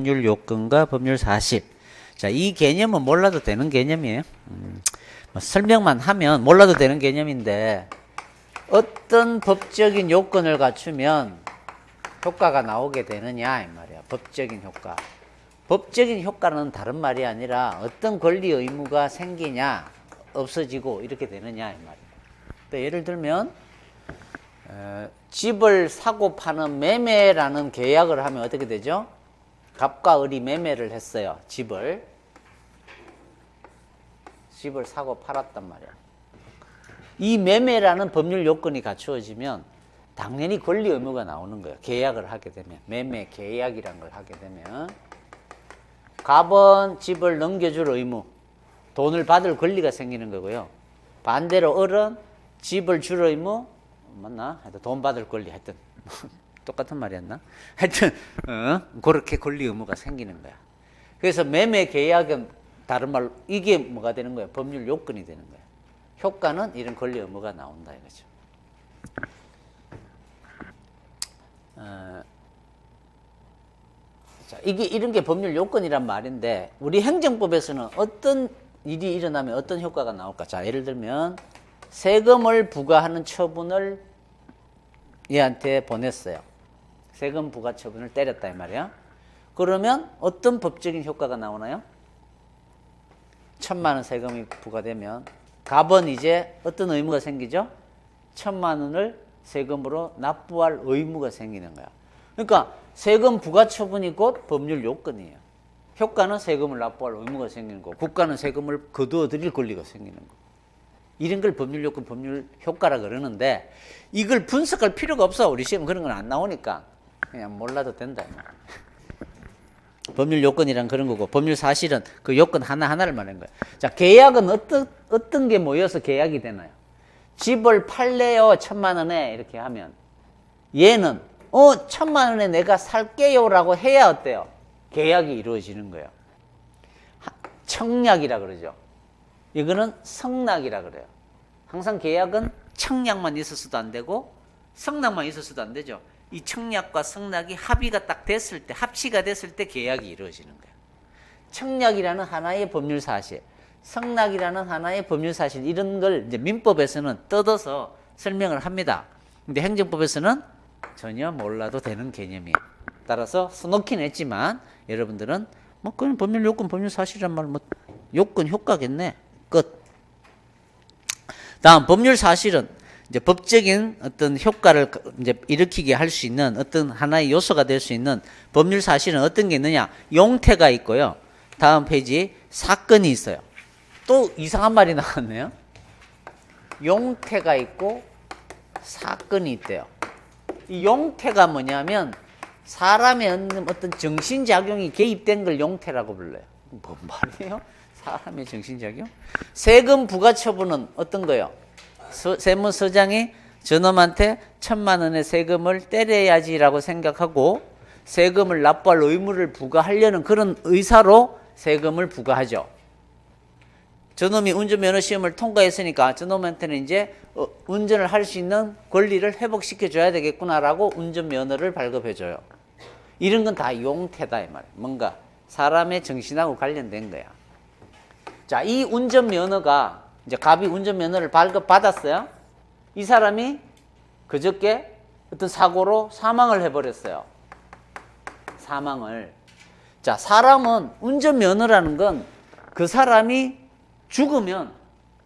법률 요건과 법률 사실. 자, 이 개념은 몰라도 되는 개념이에요. 뭐 설명만 하면 몰라도 되는 개념인데 어떤 법적인 요건을 갖추면 효과가 나오게 되느냐 이 말이야. 법적인 효과. 법적인 효과는 다른 말이 아니라 어떤 권리 의무가 생기냐 없어지고 이렇게 되느냐 이 말이야. 또 예를 들면 집을 사고 파는 매매라는 계약을 하면 어떻게 되죠? 갑과 을이 매매를 했어요. 집을 사고 팔았단 말이야. 이 매매라는 법률 요건이 갖추어지면 당연히 권리 의무가 나오는 거예요. 계약을 하게 되면. 매매 계약이란 걸 하게 되면 갑은 집을 넘겨줄 의무, 돈을 받을 권리가 생기는 거고요. 반대로 을은 집을 줄 의무, 맞나? 하여튼 돈 받을 권리, 하여튼 똑같은 말이었나? 하여튼 그렇게 권리 의무가 생기는 거야. 그래서 매매 계약은 다른 말로 이게 뭐가 되는 거야? 법률 요건이 되는 거야. 효과는 이런 권리 의무가 나온다 이거죠. 자, 이런 게 법률 요건이란 말인데 우리 행정법에서는 어떤 일이 일어나면 어떤 효과가 나올까? 자, 예를 들면 세금을 부과하는 처분을 얘한테 보냈어요. 세금 부과 처분을 때렸다 이 말이야. 그러면 어떤 법적인 효과가 나오나요? 1,000만 원 세금이 부과되면 갑은 이제 어떤 의무가 생기죠? 1,000만 원을 세금으로 납부할 의무가 생기는 거야. 그러니까 세금 부과 처분이 곧 법률 요건이에요. 효과는 세금을 납부할 의무가 생기는 거고 국가는 세금을 거두어 들일 권리가 생기는 거고 이런 걸 법률 요건, 법률 효과라 그러는데 이걸 분석할 필요가 없어. 우리 시험 그런 건 안 나오니까 그냥 몰라도 된다. 법률 요건이란 그런 거고 법률 사실은 그 요건 하나하나를 말하는 거예요. 자, 계약은 어떤 게 모여서 계약이 되나요? 집을 팔래요 1,000만 원에 이렇게 하면 얘는 1,000만 원에 내가 살게요 라고 해야 어때요? 계약이 이루어지는 거예요. 청약이라 그러죠. 이거는 성낙이라 그래요. 항상 계약은 청약만 있었어도 안 되고 성낙만 있었어도 안 되죠. 이 청약과 성낙이 합의가 딱 됐을 때, 합치가 됐을 때 계약이 이루어지는 거예요. 청약이라는 하나의 법률 사실, 성낙이라는 하나의 법률 사실, 이런 걸 이제 민법에서는 뜯어서 설명을 합니다. 근데 행정법에서는 전혀 몰라도 되는 개념이에요. 따라서 써놓긴 했지만 여러분들은 뭐 그건 법률 요건, 법률 사실이란 말, 뭐 요건 효과겠네. 끝. 다음 법률 사실은 이제 법적인 어떤 효과를 이제 일으키게 할 수 있는 어떤 하나의 요소가 될 수 있는 법률 사실은 어떤 게 있느냐? 용태가 있고요. 다음 페이지 사건이 있어요. 또 이상한 말이 나왔네요. 용태가 있고 사건이 있대요. 이 용태가 뭐냐면 사람의 어떤 정신작용이 개입된 걸 용태라고 불러요. 뭔 말이에요? 사람의 정신작용? 세금 부과 처분은 어떤 거요? 세무서장이 저놈한테 1,000만 원의 세금을 때려야지라고 생각하고 세금을 납부할 의무를 부과하려는 그런 의사로 세금을 부과하죠. 저놈이 운전면허 시험을 통과했으니까 저놈한테는 이제 운전을 할 수 있는 권리를 회복시켜줘야 되겠구나라고 운전면허를 발급해줘요. 이런 건 다 용태다 이 말이에요. 뭔가 사람의 정신하고 관련된 거야. 자, 이 운전면허가 이제 갑이 운전면허를 발급받았어요. 이 사람이 그저께 어떤 사고로 사망을 해버렸어요. 사망을. 자, 사람은 운전면허라는 건 그 사람이 죽으면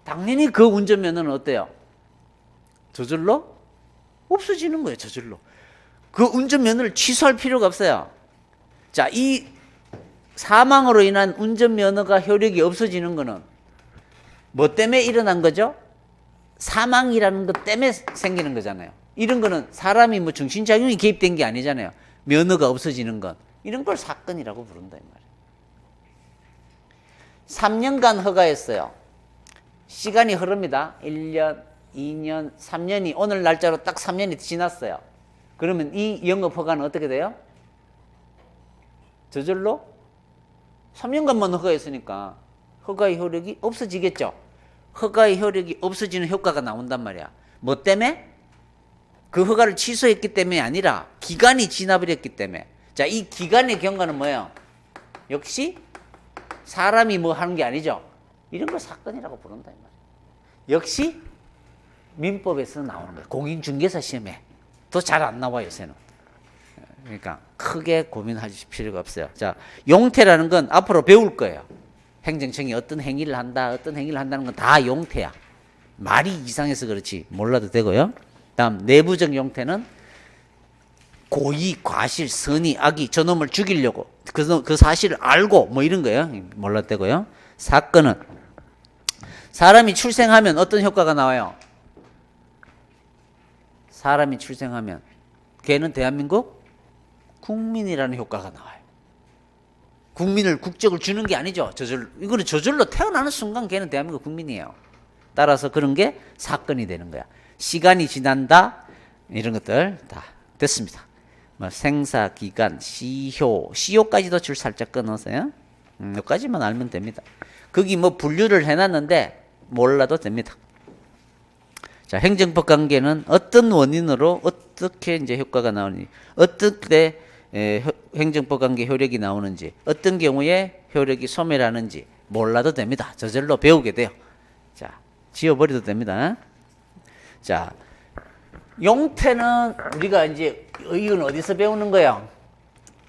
당연히 그 운전면허는 어때요? 저절로 없어지는 거예요. 저절로. 그 운전면허를 취소할 필요가 없어요. 자, 이 사망으로 인한 운전면허가 효력이 없어지는 거는 뭐 때문에 일어난 거죠? 사망이라는 것 때문에 생기는 거잖아요. 이런 거는 사람이 뭐 정신작용이 개입된 게 아니잖아요. 면허가 없어지는 건. 이런 걸 사건이라고 부른다 이 말이에요. 3년간 허가했어요. 시간이 흐릅니다. 1년, 2년, 3년이 오늘 날짜로 딱 3년이 지났어요. 그러면 이 영업 허가는 어떻게 돼요? 저절로 3년간만 허가했으니까 허가의 효력이 없어지겠죠. 허가의 효력이 없어지는 효과가 나온단 말이야. 뭐 때문에? 그 허가를 취소했기 때문이 아니라 기간이 지나버렸기 때문에. 자, 이 기간의 경과는 뭐예요? 역시 사람이 뭐 하는 게 아니죠. 이런 걸 사건이라고 부른다 이 말이에요. 역시 민법에서 나오는 거예요. 공인중개사 시험에 더 잘 안 나와요, 요새는. 그러니까 크게 고민하실 필요가 없어요. 자, 용태라는 건 앞으로 배울 거예요. 행정청이 어떤 행위를 한다, 어떤 행위를 한다는 건 다 용태야. 말이 이상해서 그렇지 몰라도 되고요. 다음 내부적 용태는 고의, 과실, 선의, 악의, 저놈을 죽이려고 그 사실을 알고 뭐 이런 거예요. 몰라도 되고요. 사건은 사람이 출생하면 어떤 효과가 나와요? 사람이 출생하면 걔는 대한민국 국민이라는 효과가 나와요. 국민을 국적을 주는 게 아니죠. 저절로. 이거는 저절로 태어나는 순간 걔는 대한민국 국민이에요. 따라서 그런 게 사건이 되는 거야. 시간이 지난다 이런 것들 다 됐습니다. 뭐 생사, 기간, 시효, 시효까지도 줄 살짝 끊어서요. 여기까지만 알면 됩니다. 거기 뭐 분류를 해놨는데 몰라도 됩니다. 자, 행정법 관계는 어떤 원인으로 어떻게 이제 효과가 나오는지, 어떻게 행정법 관계 효력이 나오는지, 어떤 경우에 효력이 소멸하는지 몰라도 됩니다. 저절로 배우게 돼요. 자, 지워버려도 됩니다. 자, 용태는 우리가 이제 이건 어디서 배우는 거야?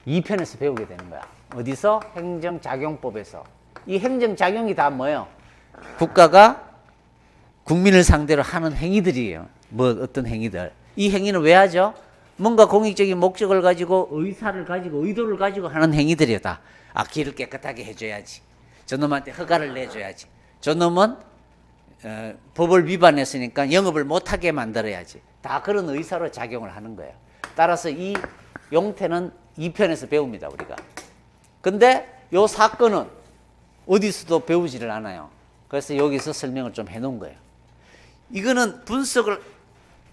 2편에서 배우게 되는 거야. 어디서? 행정작용법에서. 이 행정작용이 다 뭐예요? 국가가 국민을 상대로 하는 행위들이에요. 뭐 어떤 행위들. 이 행위는 왜 하죠? 뭔가 공익적인 목적을 가지고 의사를 가지고 의도를 가지고 하는 행위들이에요. 다. 아, 길을 깨끗하게 해줘야지. 저놈한테 허가를 내줘야지. 저놈은 법을 위반했으니까 영업을 못하게 만들어야지. 다 그런 의사로 작용을 하는 거예요. 따라서 이 용태는 2편에서 배웁니다, 우리가. 근데 요 사건은 어디서도 배우지를 않아요. 그래서 여기서 설명을 좀 해놓은 거예요. 이거는 분석을,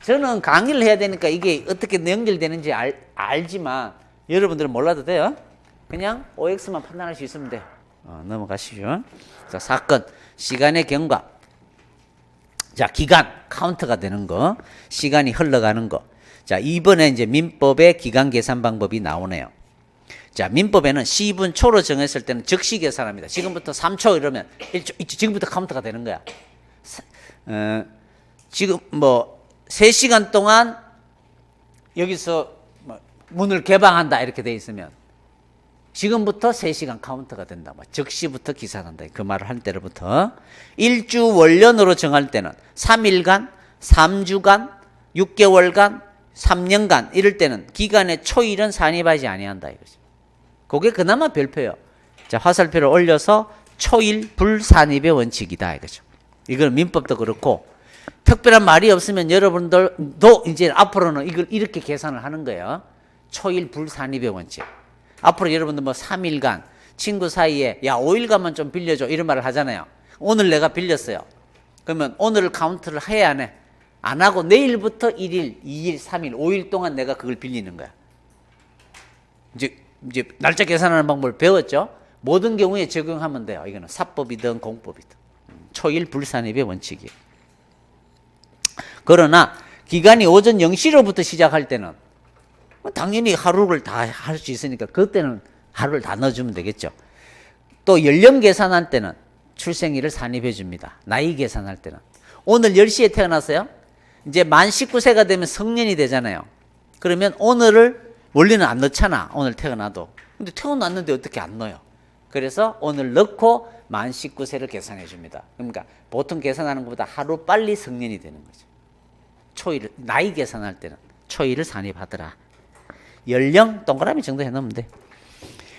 저는 강의를 해야 되니까 이게 어떻게 연결되는지 알지만 여러분들은 몰라도 돼요. 그냥 OX만 판단할 수 있으면 돼요. 넘어가시죠. 자, 사건, 시간의 경과. 자, 기간, 카운트가 되는 거, 시간이 흘러가는 거. 자, 이번에 이제 민법의 기간 계산 방법이 나오네요. 자, 민법에는 시분 초로 정했을 때는 즉시 계산합니다. 지금부터 3초 이러면 1초, 지금부터 카운트가 되는 거야. 지금 뭐 3시간 동안 여기서 뭐 문을 개방한다 이렇게 돼 있으면 지금부터 3시간 카운트가 된다. 즉시부터 기산한다. 그 말을 할 때로부터. 일주 월년으로 정할 때는 3일간, 3주간, 6개월간, 3년간 이럴 때는 기간의 초일은 산입하지 아니한다 이거죠. 그게 그나마 별표예요. 자, 화살표를 올려서 초일 불산입의 원칙이다 이거죠. 이건 민법도 그렇고 특별한 말이 없으면 여러분들도 이제 앞으로는 이걸 이렇게 계산을 하는 거예요. 초일 불산입의 원칙. 앞으로 여러분들 뭐 3일간 친구 사이에 야 5일간만 좀 빌려줘 이런 말을 하잖아요. 오늘 내가 빌렸어요. 그러면 오늘을 카운트를 해야 안 해? 안 하고 내일부터 1일, 2일, 3일, 5일 동안 내가 그걸 빌리는 거야. 이제 날짜 계산하는 방법을 배웠죠. 모든 경우에 적용하면 돼요. 이거는 사법이든 공법이든 초일 불산입의 원칙이에요. 그러나 기간이 오전 0시로부터 시작할 때는 당연히 하루를 다 할 수 있으니까 그때는 하루를 다 넣어주면 되겠죠. 또 연령 계산할 때는 출생일을 산입해 줍니다. 나이 계산할 때는 오늘 10시에 태어났어요. 이제 만 19세가 되면 성년이 되잖아요. 그러면 오늘을 원래는 안 넣잖아. 오늘 태어나도. 근데 태어났는데 어떻게 안 넣어요? 그래서 오늘 넣고 만 19세를 계산해 줍니다. 그러니까 보통 계산하는 것보다 하루 빨리 성년이 되는 거죠. 초일, 나이 계산할 때는 초일을 산입하더라. 연령 동그라미 정도 해놓으면 돼.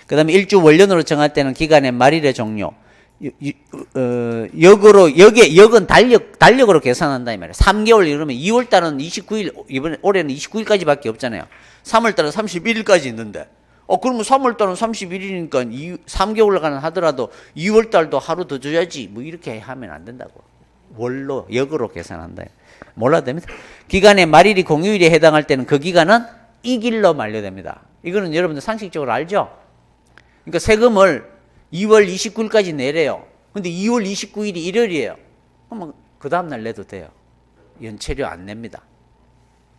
그 다음에 일주 월년으로 정할 때는 기간의 말일의 종료. 역은 달력으로 계산한다 이 말이에요. 3개월 이러면 2월달은 29일, 이번에 올해는 29일까지밖에 없잖아요. 3월달은 31일까지 있는데, 그러면 3월달은 31일이니까 3개월간 하더라도 2월달도 하루 더 줘야지. 뭐 이렇게 하면 안 된다고. 역으로 계산한다. 몰라도 됩니다. 기간의 말일이 공휴일에 해당할 때는 그 기간은 이 길로 만료됩니다. 이거는 여러분들 상식적으로 알죠? 그러니까 세금을 2월 29일까지 내래요. 근데 2월 29일이 일요일이에요. 그러면 그 다음날 내도 돼요. 연체료 안 냅니다.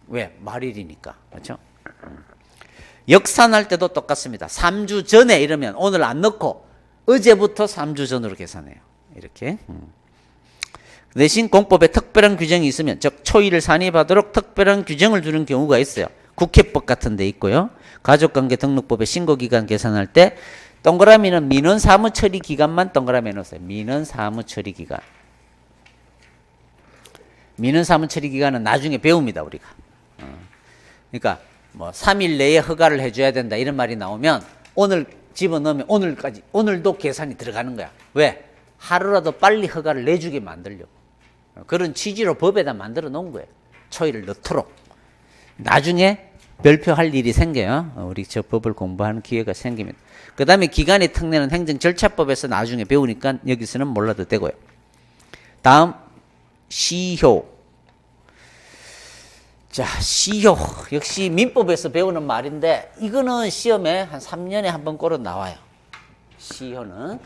왜? 말일이니까. 그렇죠? 역산할 때도 똑같습니다. 3주 전에 이러면 오늘 안 넣고 어제부터 3주 전으로 계산해요. 이렇게. 대신 공법에 특별한 규정이 있으면, 즉 초일을 산입하도록 특별한 규정을 두는 경우가 있어요. 국회법 같은 데 있고요. 가족관계 등록법에 신고기간 계산할 때 동그라미는 민원 사무 처리 기간만 동그라미에 넣었어요. 민원 사무 처리 기간. 민원 사무 처리 기간은 나중에 배웁니다, 우리가. 그러니까 뭐 3일 내에 허가를 해줘야 된다 이런 말이 나오면 오늘 집어넣으면 오늘까지, 오늘도 계산이 들어가는 거야. 왜? 하루라도 빨리 허가를 내주게 만들려고. 그런 취지로 법에다 만들어 놓은 거예요. 초일을 넣도록. 나중에 별표할 일이 생겨요. 우리 저 법을 공부하는 기회가 생깁니다. 그 다음에 기간의 특례는 행정절차법에서 나중에 배우니까 여기서는 몰라도 되고요. 다음 시효. 자, 시효. 역시 민법에서 배우는 말인데 이거는 시험에 한 3년에 한 번 꼴은 나와요. 시효는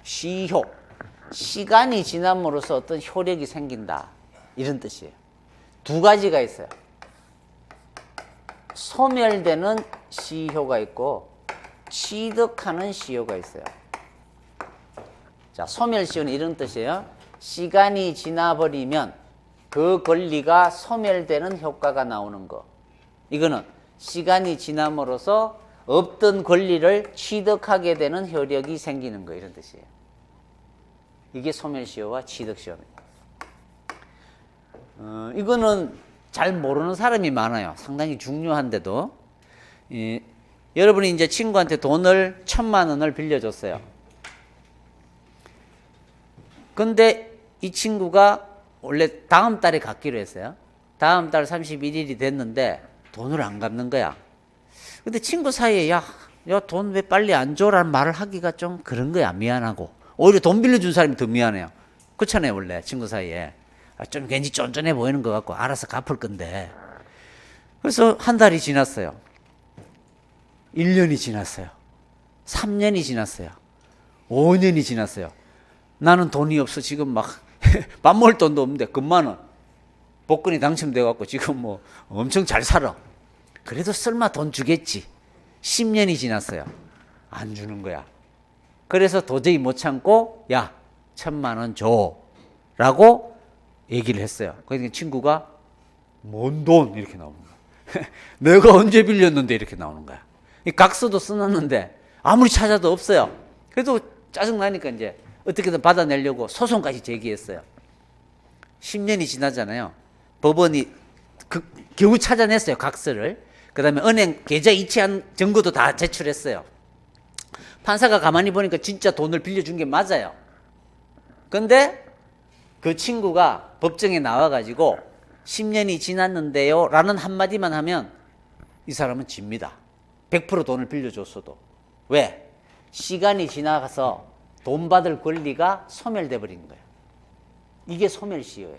시효. 시간이 지남으로써 어떤 효력이 생긴다. 이런 뜻이에요. 두 가지가 있어요. 소멸되는 시효가 있고 취득하는 시효가 있어요. 자, 소멸시효는 이런 뜻이에요. 시간이 지나버리면 그 권리가 소멸되는 효과가 나오는 거. 이거는 시간이 지남으로써 없던 권리를 취득하게 되는 효력이 생기는 거, 이런 뜻이에요. 이게 소멸시효와 취득시효입니다. 이거는 잘 모르는 사람이 많아요. 상당히 중요한데도. 여러분이 이제 친구한테 돈을 1,000만 원을 빌려줬어요. 근데 이 친구가 원래 다음 달에 갚기로 했어요. 다음 달 31일이 됐는데 돈을 안 갚는 거야. 근데 친구 사이에 야, 돈 왜 빨리 안 줘라는 말을 하기가 좀 그런 거야. 미안하고. 오히려 돈 빌려준 사람이 더 미안해요. 그렇잖아요, 원래 친구 사이에. 좀 괜히 쫀쫀해 보이는 것 같고 알아서 갚을 건데. 그래서 한 달이 지났어요. 1년이 지났어요. 3년이 지났어요. 5년이 지났어요. 나는 돈이 없어. 지금 막 밥 먹을 돈도 없는데 금만원 복권이 당첨돼갖고 지금 뭐 엄청 잘 살아. 그래도 설마 돈 주겠지. 10년이 지났어요. 안 주는 거야. 그래서 도저히 못 참고 야, 1,000만 원 줘 라고 얘기를 했어요. 그러니까 친구가 뭔 돈? 이렇게 나오는 거야. 내가 언제 빌렸는데 이렇게 나오는 거야. 각서도 써놨는데 아무리 찾아도 없어요. 그래도 짜증나니까 이제 어떻게든 받아내려고 소송까지 제기했어요. 10년이 지나잖아요. 법원이 겨우 찾아냈어요, 각서를. 그 다음에 은행 계좌 이체한 증거도 다 제출했어요. 판사가 가만히 보니까 진짜 돈을 빌려준 게 맞아요. 근데 그 친구가 법정에 나와가지고 10년이 지났는데요 라는 한마디만 하면 이 사람은 집니다. 100% 돈을 빌려줬어도. 왜? 시간이 지나가서 돈 받을 권리가 소멸돼 버린 거예요. 이게 소멸시효예요.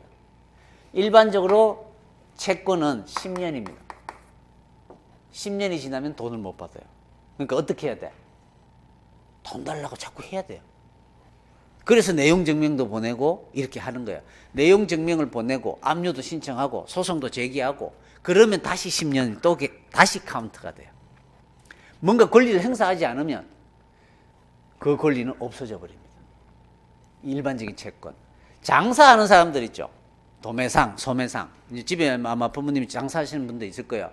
일반적으로 채권은 10년입니다. 10년이 지나면 돈을 못 받아요. 그러니까 어떻게 해야 돼? 돈 달라고 자꾸 해야 돼요. 그래서 내용 증명도 보내고 이렇게 하는 거예요. 내용 증명을 보내고 압류도 신청하고 소송도 제기하고 그러면 다시 10년이 또 다시 카운트가 돼요. 뭔가 권리를 행사하지 않으면 그 권리는 없어져 버립니다. 일반적인 채권. 장사하는 사람들 있죠. 도매상, 소매상. 이제 집에 아마 부모님이 장사하시는 분도 있을 거예요.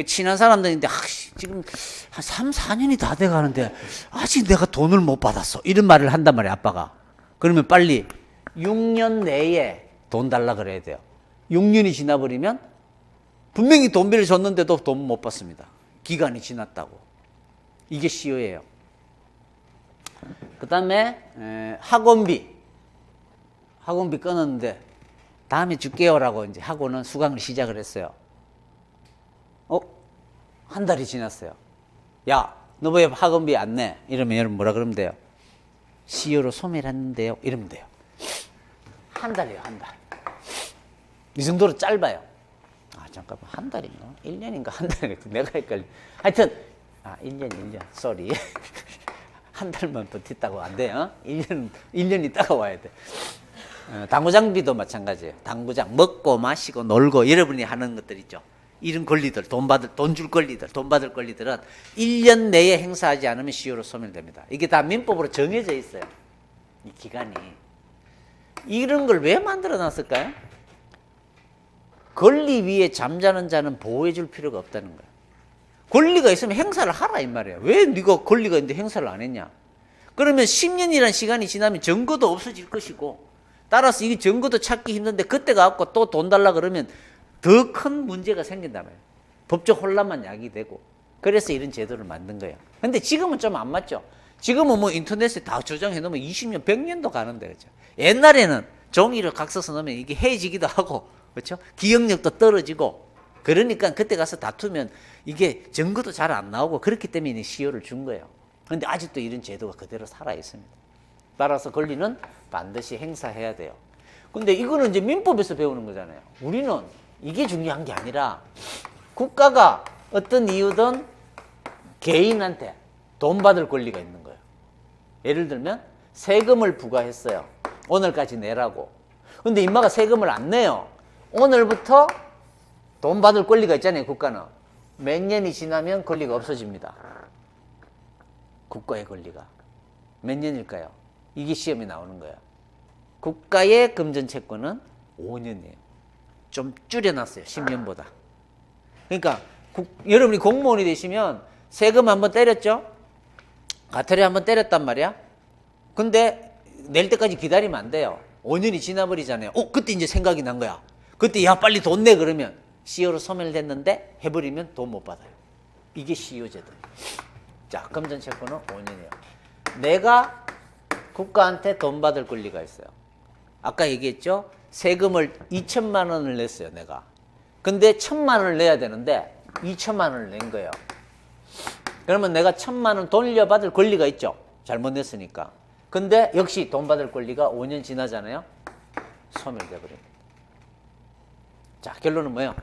친한 사람들인데 지금 한 3, 4년이 다 돼가는데 아직 내가 돈을 못 받았어. 이런 말을 한단 말이에요, 아빠가. 그러면 빨리 6년 내에 돈 달라 그래야 돼요. 6년이 지나버리면 분명히 돈 빌려줬는데도 돈 못 받습니다. 기간이 지났다고. 이게 시효예요. 그 다음에 학원비 끊었는데 다음에 줄게요라고 이제 학원은 수강을 시작을 했어요. 한 달이 지났어요. 야, 너 왜 학원비 안 내? 이러면 여러분 뭐라 그러면 돼요? 시효로 소멸했는데요. 이러면 돼요. 한 달이에요, 한 달. 이 정도로 짧아요. 잠깐만, 한 달인가? 1년인가? 한 달인가? 내가 헷갈려. 하여튼 1년. 쏘리. 한 달만 버텼다고 안 돼요. 1년 있다가 와야 돼. 당구장비도 마찬가지예요. 당구장 먹고 마시고 놀고 여러분이 하는 것들 있죠. 이런 권리들, 돈 줄 권리들, 돈 받을 권리들은 1년 내에 행사하지 않으면 시효로 소멸됩니다. 이게 다 민법으로 정해져 있어요. 이 기간이. 이런 걸 왜 만들어 놨을까요? 권리 위에 잠자는 자는 보호해 줄 필요가 없다는 거예요. 권리가 있으면 행사를 하라 이 말이에요. 왜 네가 권리가 있는데 행사를 안 했냐? 그러면 10년이라는 시간이 지나면 증거도 없어질 것이고, 따라서 이게 증거도 찾기 힘든데 그때 가갖고 또 돈 달라 그러면 더 큰 문제가 생긴단 말이에요. 법적 혼란만 야기되고. 그래서 이런 제도를 만든 거예요. 근데 지금은 좀 안 맞죠. 지금은 뭐 인터넷에 다 저장해 놓으면 20년, 100년도 가는데, 그죠? 옛날에는 종이를 각 써서 넣으면 이게 해지기도 하고, 그렇죠? 기억력도 떨어지고, 그러니까 그때 가서 다투면 이게 증거도 잘 안 나오고, 그렇기 때문에 시효를 준 거예요. 그런데 아직도 이런 제도가 그대로 살아 있습니다. 따라서 권리는 반드시 행사해야 돼요. 근데 이거는 이제 민법에서 배우는 거잖아요. 우리는 이게 중요한 게 아니라 국가가 어떤 이유든 개인한테 돈 받을 권리가 있는 거예요. 예를 들면 세금을 부과했어요. 오늘까지 내라고. 근데 인마가 세금을 안 내요. 오늘부터 돈 받을 권리가 있잖아요. 국가는. 몇 년이 지나면 권리가 없어집니다. 국가의 권리가. 몇 년일까요? 이게 시험에 나오는 거예요. 국가의 금전채권은 5년이에요. 좀 줄여놨어요. 10년보다. 그러니까 여러분이 공무원이 되시면 세금 한번 때렸죠? 과태료 한번 때렸단 말이야. 근데 낼 때까지 기다리면 안 돼요. 5년이 지나버리잖아요. 그때 이제 생각이 난 거야. 그때 야 빨리 돈 내 그러면 시효로 소멸됐는데 해버리면 돈 못 받아요. 이게 시효제도예요. 자, 금전채권은 5년이에요. 내가 국가한테 돈 받을 권리가 있어요. 아까 얘기했죠? 세금을 2천만 원을 냈어요, 내가. 근데 1,000만 원을 내야 되는데 2천만 원을 낸 거예요. 그러면 내가 1,000만 원 돌려받을 권리가 있죠. 잘못 냈으니까. 근데 역시 돈 받을 권리가 5년 지나잖아요. 소멸돼 버립니다. 자, 결론은 뭐예요?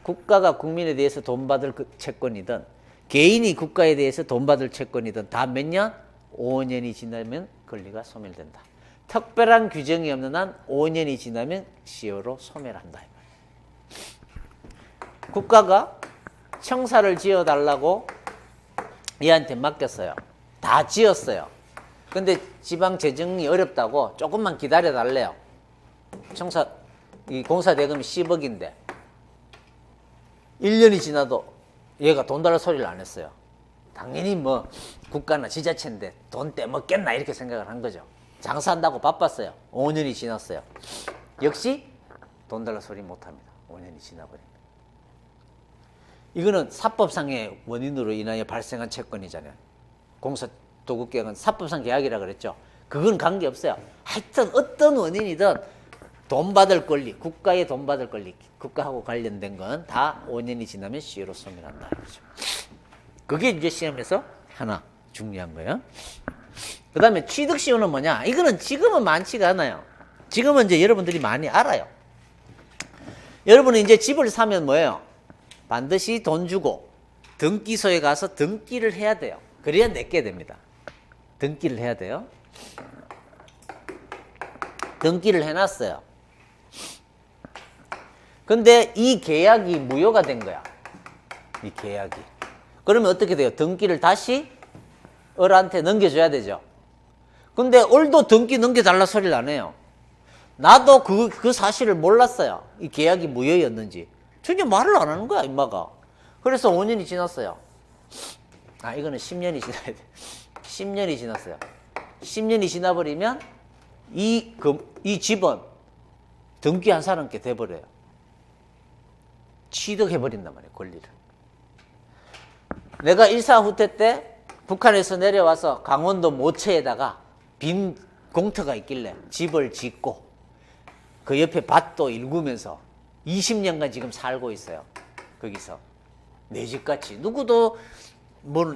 국가가 국민에 대해서 돈 받을 채권이든 개인이 국가에 대해서 돈 받을 채권이든 다 몇 년? 5년이 지나면 권리가 소멸된다. 특별한 규정이 없는 한 5년이 지나면 시효로 소멸한다. 국가가 청사를 지어달라고 얘한테 맡겼어요. 다 지었어요. 근데 지방 재정이 어렵다고 조금만 기다려달래요. 청사, 이 공사 대금이 10억인데 1년이 지나도 얘가 돈 달라 소리를 안 했어요. 당연히 뭐 국가나 지자체인데 돈 떼먹겠나 이렇게 생각을 한 거죠. 장사한다고 바빴어요. 5년이 지났어요. 역시 돈 달라 소리 못합니다. 5년이 지나버립니다. 이거는 사법상의 원인으로 인하여 발생한 채권이잖아요. 공사도급계약은 사법상 계약이라 그랬죠. 그건 관계없어요. 하여튼 어떤 원인이든 돈 받을 권리, 국가의 돈 받을 권리, 국가하고 관련된 건 다 5년이 지나면 시효로 소멸한다. 그게 이제 시험에서 하나 중요한 거예요. 그 다음에 취득시효는 뭐냐? 이거는 지금은 많지가 않아요. 지금은 이제 여러분들이 많이 알아요. 여러분은 이제 집을 사면 뭐예요? 반드시 돈 주고 등기소에 가서 등기를 해야 돼요. 그래야 내게 됩니다. 등기를 해야 돼요. 등기를 해놨어요. 근데 이 계약이 무효가 된 거야. 이 계약이. 그러면 어떻게 돼요? 등기를 다시 을한테 넘겨줘야 되죠. 근데 을도 등기 넘겨달라 소리를 안 해요. 나도 그 사실을 몰랐어요. 이 계약이 무효였는지. 전혀 말을 안 하는 거야, 임마가. 그래서 5년이 지났어요. 이거는 10년이 지나야 돼. 10년이 지났어요. 10년이 지나버리면 이 집은 등기한 사람께 돼버려요. 취득해버린단 말이에요, 권리를. 내가 일사후퇴 때 북한에서 내려와서 강원도 모처에다가 빈 공터가 있길래 집을 짓고 그 옆에 밭도 일구면서 20년간 지금 살고 있어요. 거기서. 내 집같이. 누구도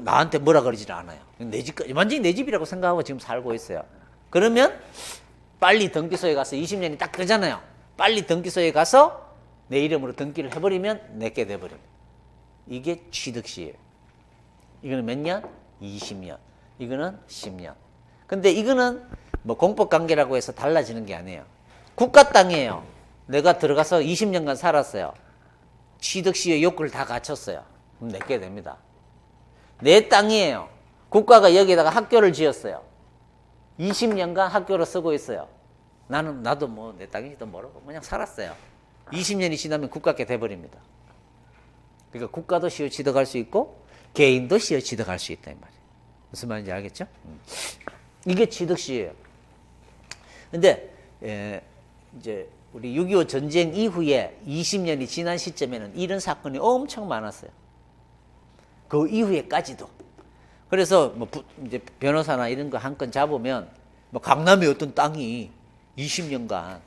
나한테 뭐라 그러질 않아요. 내 집같이. 완전히 내 집이라고 생각하고 지금 살고 있어요. 그러면 빨리 등기소에 가서 20년이 딱 되잖아요. 빨리 등기소에 가서 내 이름으로 등기를 해버리면 내게 돼버립니다. 이게 취득시예요. 이거는 몇 년? 20년. 이거는 10년. 근데 이거는 뭐 공법관계라고 해서 달라지는 게 아니에요. 국가 땅이에요. 내가 들어가서 20년간 살았어요. 취득시효 요건을 다 갖췄어요. 그럼 내게 됩니다. 내 땅이에요. 국가가 여기에다가 학교를 지었어요. 20년간 학교를 쓰고 있어요. 나도 뭐 내 땅인지도 모르고 그냥 살았어요. 20년이 지나면 국가께 돼버립니다. 그러니까 국가도 시효 취득할 수 있고 개인도 시효 취득할 수 있다 이 말이에요. 무슨 말인지 알겠죠? 이게 취득시효예요. 근데 이제 우리 6.25 전쟁 이후에 20년이 지난 시점에는 이런 사건이 엄청 많았어요. 그 이후에까지도. 그래서 뭐 이제 변호사나 이런 거 한 건 잡으면 뭐 강남의 어떤 땅이 20년간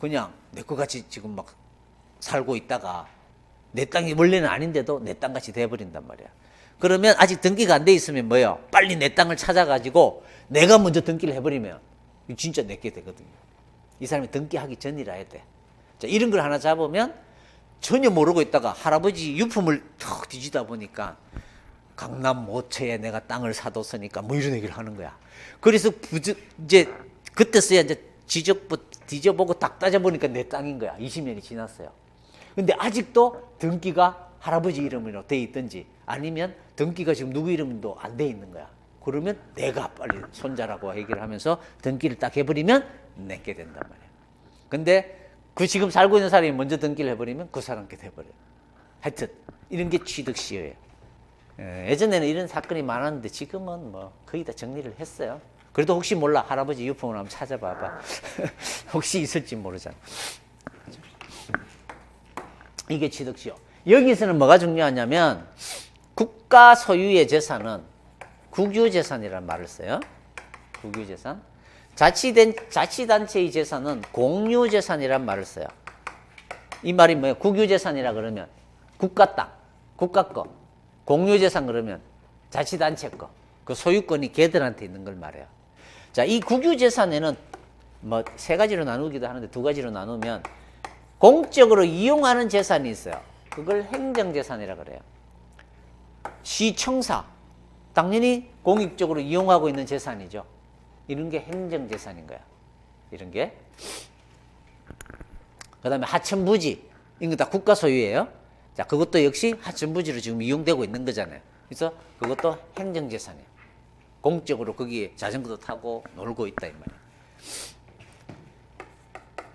그냥 내 거 같이 지금 막 살고 있다가 내 땅이 원래는 아닌데도 내 땅 같이 돼버린단 말이야. 그러면 아직 등기가 안 돼 있으면 뭐예요? 빨리 내 땅을 찾아가지고 내가 먼저 등기를 해버리면 진짜 내게 되거든요. 이 사람이 등기하기 전이라 해야 돼. 자, 이런 걸 하나 잡으면 전혀 모르고 있다가 할아버지 유품을 턱 뒤지다 보니까 강남 모처에 내가 땅을 사뒀으니까 뭐 이런 얘기를 하는 거야. 그래서 이제 그때서야 이제 뒤져보고 딱 따져보니까 내 땅인 거야. 20년이 지났어요. 근데 아직도 등기가 할아버지 이름으로 돼 있든지 아니면 등기가 지금 누구 이름도 안 돼 있는 거야. 그러면 내가 빨리 손자라고 얘기를 하면서 등기를 딱 해버리면 내게 된단 말이야. 근데 그 지금 살고 있는 사람이 먼저 등기를 해버리면 그 사람께 돼버려요. 하여튼 이런 게 취득시효예요. 예전에는 이런 사건이 많았는데 지금은 뭐 거의 다 정리를 했어요. 그래도 혹시 몰라 할아버지 유품을 한번 찾아봐봐. 혹시 있을지 모르잖아. 이게 취득시효. 여기서는 뭐가 중요하냐면 국가 소유의 재산은 국유재산이라는 말을 써요. 국유재산. 자치단체의 재산은 공유재산이라는 말을 써요. 이 말이 뭐예요? 국유재산이라 그러면 국가 땅, 국가 거. 공유재산 그러면 자치단체 거. 그 소유권이 걔들한테 있는 걸 말해요. 자, 이 국유재산에는 뭐 세 가지로 나누기도 하는데 두 가지로 나누면 공적으로 이용하는 재산이 있어요. 그걸 행정재산이라 그래요. 시청사. 당연히 공익적으로 이용하고 있는 재산이죠. 이런 게 행정재산인 거야. 이런 게. 그 다음에 하천부지. 이거 다 국가 소유예요. 자, 그것도 역시 하천부지로 지금 이용되고 있는 거잖아요. 그래서 그것도 행정재산이에요. 공적으로 거기에 자전거도 타고 놀고 있다 이 말이에요.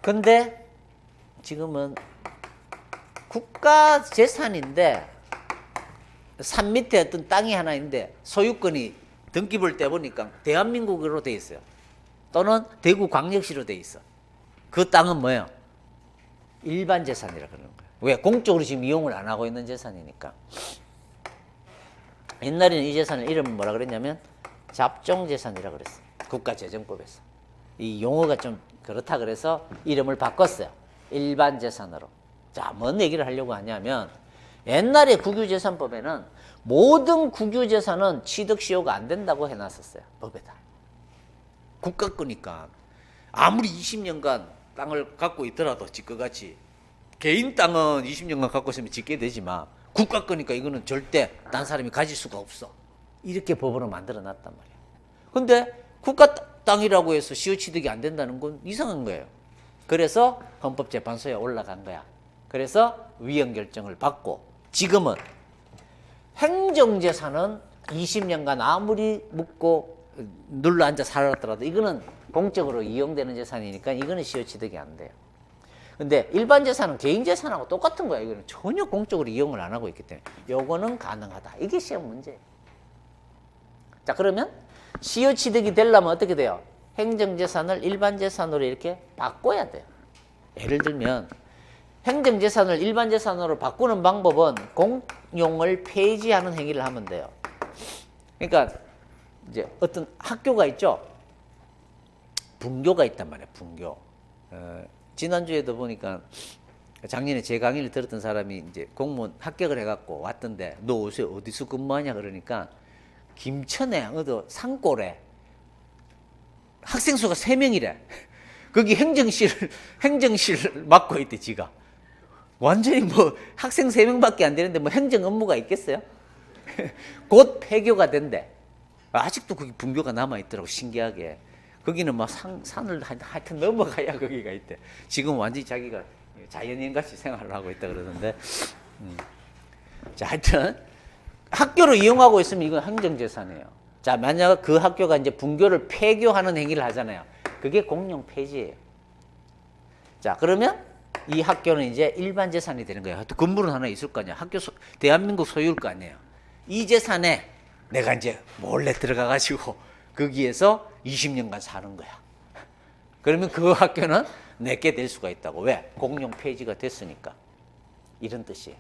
근데 지금은 국가 재산인데 산 밑에 어떤 땅이 하나 있는데 소유권이 등기부를 떼보니까 대한민국으로 돼 있어요. 또는 대구광역시로 돼 있어. 그 땅은 뭐예요? 일반 재산이라 그러는 거예요. 왜? 공적으로 지금 이용을 안 하고 있는 재산이니까. 옛날에는 이 재산을 이름을 뭐라 그랬냐면 잡종재산이라 그랬어요. 국가재정법에서. 이 용어가 좀 그렇다 그래서 이름을 바꿨어요. 일반 재산으로. 자, 뭔 얘기를 하려고 하냐면 옛날에 국유재산법에는 모든 국유재산은 취득시효가 안 된다고 해놨었어요. 법에다. 국가 거니까 아무리 20년간 땅을 갖고 있더라도 지그같이 개인 땅은 20년간 갖고 있으면 짓게 되지만 국가 거니까 이거는 절대 딴 사람이 가질 수가 없어. 이렇게 법으로 만들어 놨단 말이에요. 근데 국가 땅이라고 해서 시효 취득이 안 된다는 건 이상한 거예요. 그래서 헌법재판소에 올라간 거야. 그래서 위헌 결정을 받고 지금은 행정재산은 20년간 아무리 묻고 눌러앉아 살았더라도 이거는 공적으로 이용되는 재산이니까 이거는 시효 취득이 안 돼요. 근데 일반 재산은 개인 재산하고 똑같은 거야. 이거는 전혀 공적으로 이용을 안 하고 있기 때문에 요거는 가능하다. 이게 시험 문제예요. 자, 그러면 시효 취득이 되려면 어떻게 돼요? 행정재산을 일반 재산으로 이렇게 바꿔야 돼요. 예를 들면 행정재산을 일반 재산으로 바꾸는 방법은 공용을 폐지하는 행위를 하면 돼요. 그러니까 이제 어떤 학교가 있죠. 분교가 있단 말이에요. 분교. 지난주에도 보니까 작년에 제 강의를 들었던 사람이 이제 공무원 합격을 해갖고 왔던데 너 요새 어디서 근무하냐 그러니까 김천에 어디 산골에 학생 수가 3명이래. 거기 행정실을 맡고 있대, 지가. 완전히 뭐 학생 3명밖에 안 되는데 뭐 행정 업무가 있겠어요? 곧 폐교가 된대. 아직도 거기 분교가 남아있더라고, 신기하게. 거기는 막 산을 하여튼 넘어가야 거기가 있대. 지금 완전히 자기가 자연인같이 생활을 하고 있다 그러는데. 자, 하여튼 학교를 이용하고 있으면 이건 행정재산이에요. 자, 만약 그 학교가 이제 분교를 폐교하는 행위를 하잖아요. 그게 공용 폐지예요. 자, 그러면 이 학교는 이제 일반 재산이 되는 거예요. 건물은 하나 있을 거 아니야. 대한민국 소유일 거 아니에요. 이 재산에 내가 이제 몰래 들어가가지고 거기에서 20년간 사는 거야. 그러면 그 학교는 내게 될 수가 있다고. 왜? 공용 폐지가 됐으니까. 이런 뜻이에요.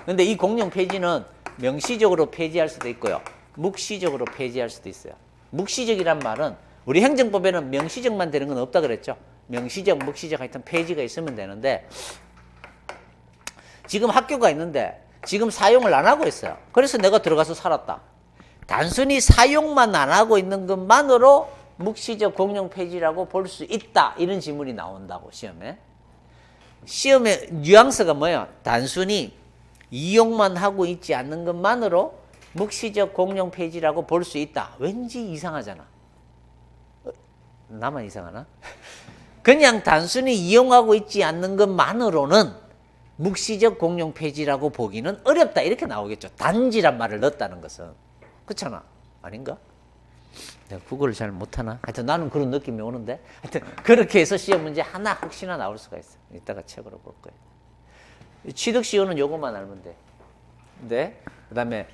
근데 이 공용 폐지는 명시적으로 폐지할 수도 있고요. 묵시적으로 폐지할 수도 있어요. 묵시적이란 말은 우리 행정법에는 명시적만 되는 건 없다 그랬죠. 명시적, 묵시적 하여튼 폐지가 있으면 되는데 지금 학교가 있는데 지금 사용을 안 하고 있어요. 그래서 내가 들어가서 살았다. 단순히 사용만 안 하고 있는 것만으로 묵시적 공용 폐지라고 볼 수 있다. 이런 지문이 나온다고 시험에. 시험의 뉘앙스가 뭐예요? 단순히 이용만 하고 있지 않는 것만으로 묵시적 공용 폐지라고 볼 수 있다. 왠지 이상하잖아. 나만 이상하나? 그냥 단순히 이용하고 있지 않는 것만으로는 묵시적 공용 폐지라고 보기는 어렵다. 이렇게 나오겠죠. 단지란 말을 넣었다는 것은. 그렇잖아. 아닌가? 내가 국어를 잘 못하나? 하여튼 나는 그런 느낌이 오는데. 하여튼 그렇게 해서 시험 문제 하나 혹시나 나올 수가 있어. 이따가 책으로 볼 거예요. 취득시효는 요것만 알면 돼. 근데 그 다음에